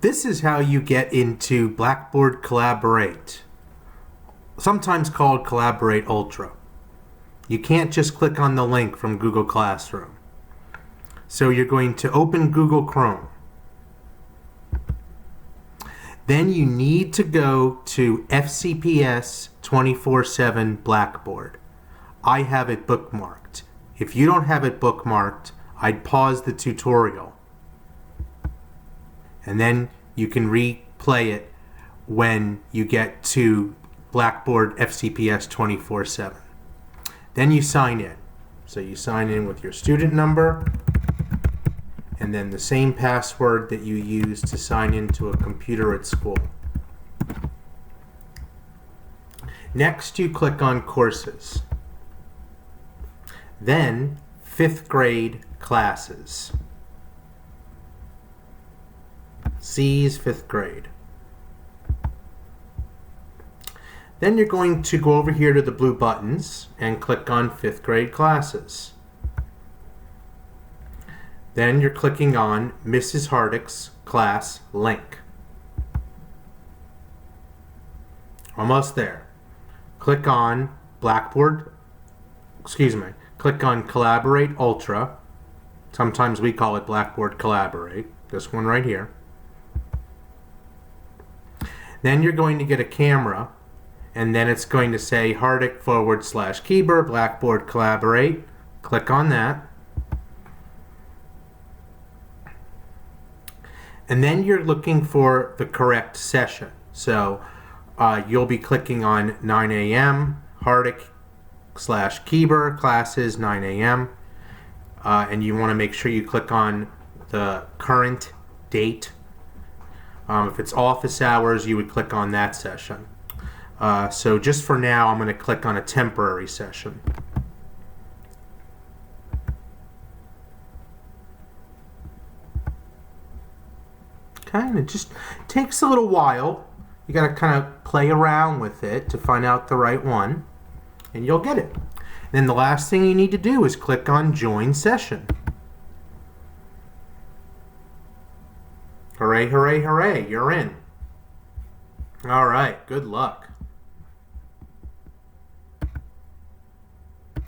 This is how you get into Blackboard Collaborate, sometimes called Collaborate Ultra. You can't just click on the link from Google Classroom. So you're going to open Google Chrome. Then you need to go to FCPS 24/7 Blackboard. I have it bookmarked. If you don't have it bookmarked, I'd pause the tutorial. And then you can replay it when you get to Blackboard FCPS 24/7. Then you sign in. So you sign in with your student number and then the same password that you use to sign into a computer at school. Next, you click on Courses. Then, 5th grade classes. C's 5th grade. Then you're going to go over here to the blue buttons and click on 5th grade classes. Then you're clicking on Mrs. Hardick's class link. Almost there. Click on click on Collaborate Ultra. Sometimes we call it Blackboard Collaborate. This one right here. Then you're going to get a camera, and then it's going to say Hardick /Keeber Blackboard Collaborate. Click on that. And then you're looking for the correct session. So you'll be clicking on 9 a.m. Hardick/Keeber classes 9 a.m. And you want to make sure you click on the current date. If it's office hours, you would click on that session. So just for now, I'm going to click on a temporary session. Okay, and it just takes a little while. You got to kind of play around with it to find out the right one, and you'll get it. And then the last thing you need to do is click on Join Session. Hooray, hooray, hooray, you're in. All right, good luck.